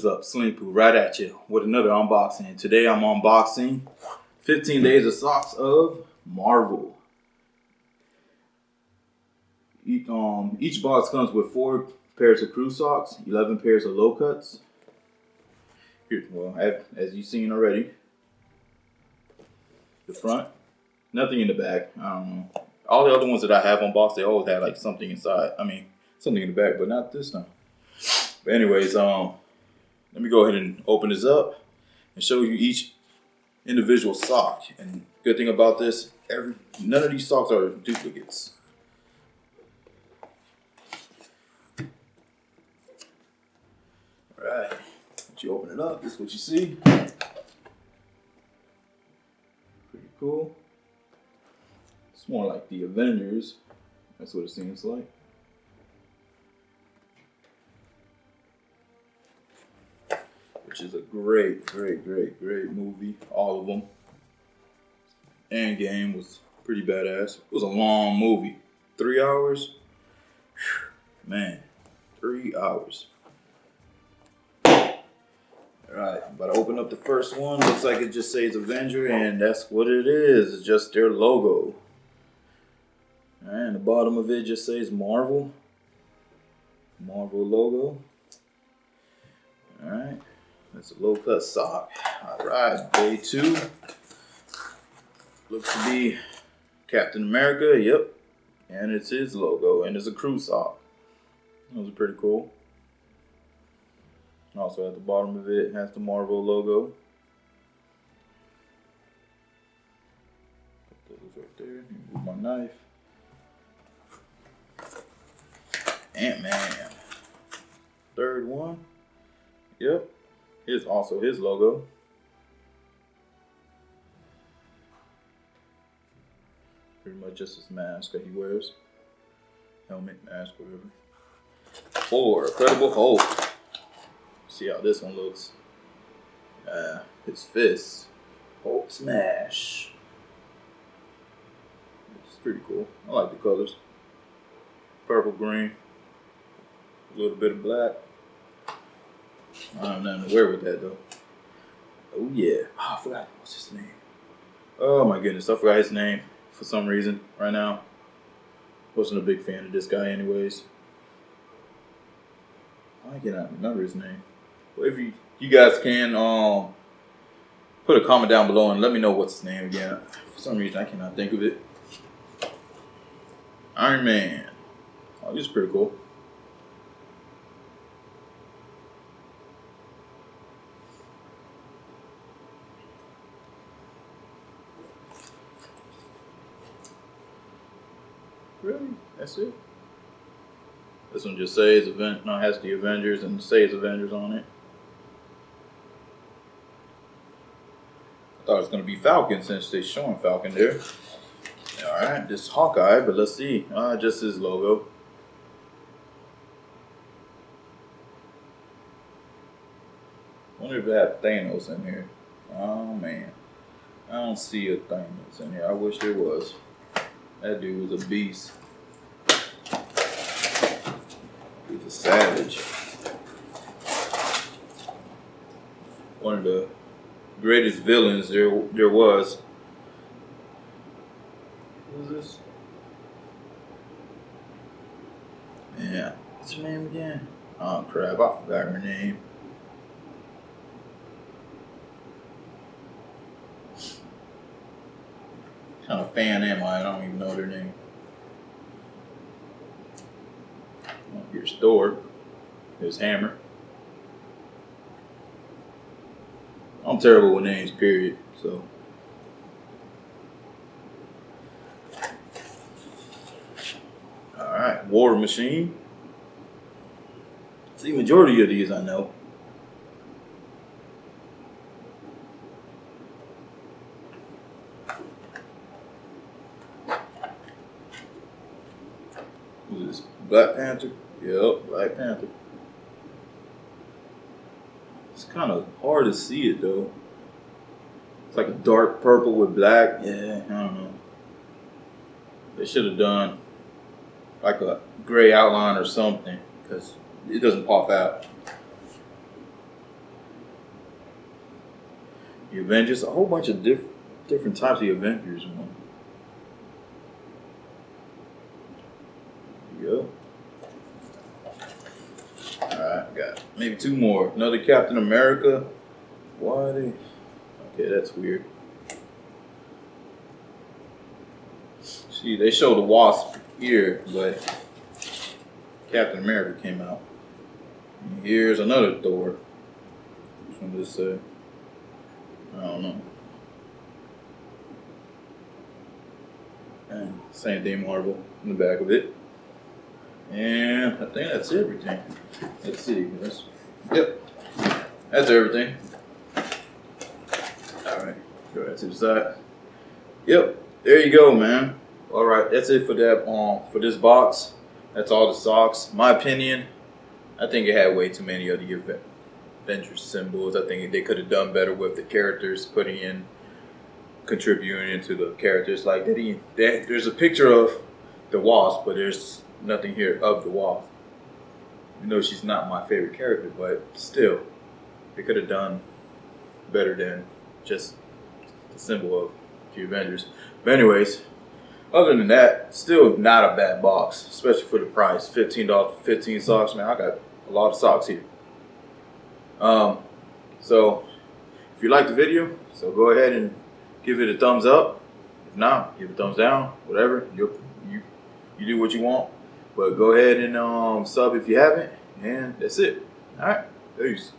is up? Sling Poo right at you with another unboxing. Today I'm unboxing 15 Days of Socks of Marvel. Each box comes with 4 pairs of crew socks, 11 pairs of low cuts. Here, well, as you've seen already, the front, nothing in the back. I don't know. All the other ones that I have unboxed, they always had like something inside. I mean, something in the back, but not this time. But anyways, let me go ahead and open this up and show you each individual sock. And good thing about this, none of these socks are duplicates. Alright, once you open it up, this is what you see. Pretty cool. It's more like the Avengers. That's what it seems like. Which is a great movie. All of them. And game was pretty badass. It was a long movie. 3 hours. Man, 3 hours. Alright, I'm about to open up the first one. Looks like it just says Avenger, and that's what it is. It's just their logo. Alright, and the bottom of it just says Marvel. Marvel logo. Alright. That's a low cut sock. Alright, day 2. Looks to be Captain America, yep. And it's his logo, and it's a crew sock. Those are pretty cool. Also at the bottom of it has the Marvel logo. Put those right there. Move my knife. Ant-Man. Third one. Yep. Here's also his logo. Pretty much just his mask that he wears. Helmet, mask, whatever. 4, Incredible Hulk. See how this one looks. His fist. Hulk smash. It's pretty cool. I like the colors. Purple, green. A little bit of black. I don't have nothing to wear with that though. Oh yeah. Oh, I forgot. What's his name? Oh my goodness. I forgot his name for some reason right now. Wasn't a big fan of this guy anyways. I cannot remember his name. Well, if you guys can put a comment down below and let me know what's his name again. For some reason I cannot think of it. Iron Man. Oh, this is pretty cool. Really? That's it? This one just says has the Avengers and says Avengers on it. I thought it was gonna be Falcon since they're showing Falcon there. Alright, this is Hawkeye, but let's see. Just his logo. Wonder if they have Thanos in here. Oh man. I don't see a Thanos in here. I wish there was. That dude was a beast. He's a savage. One of the greatest villains there was. Who is this? Yeah. What's her name again? Oh crap, I forgot her name. What kind of fan am I? I don't even know their name. Oh, here's Thor. Here's Hammer. I'm terrible with names, period. So. Alright, War Machine. See, majority of these I know. Who's this? Black Panther? Yep, Black Panther. It's kind of hard to see it though. It's like a dark purple with black. Yeah, I don't know. They should have done like a gray outline or something because it doesn't pop out. The Avengers, a whole bunch of different types of Avengers one. There you go. Alright, got maybe two more. Another Captain America. Why are they? Okay, that's weird. See, they show the Wasp here, but Captain America came out. And here's another Thor. Which one does this say? I don't know. And same thing, Marvel in the back of it. And I think that's everything. Let's see. Yep. That's everything. Alright. Go that to the side. Yep. There you go, man. Alright, that's it for that for this box. That's all the socks. My opinion, I think it had way too many of the Avengers symbols. I think they could have done better with the characters contributing into the characters. Like there's a picture of the Wasp, but there's nothing here of the Wasp. You know, she's not my favorite character, but still, they could have done better than just the symbol of the Avengers. But anyways, other than that, still not a bad box, especially for the price. $15 for 15 socks, man. I got a lot of socks here. So if you liked the video, so go ahead and give it a thumbs up. If not, give it a thumbs down. Whatever, you do what you want. But go ahead and sub if you haven't, and that's it. All right, peace.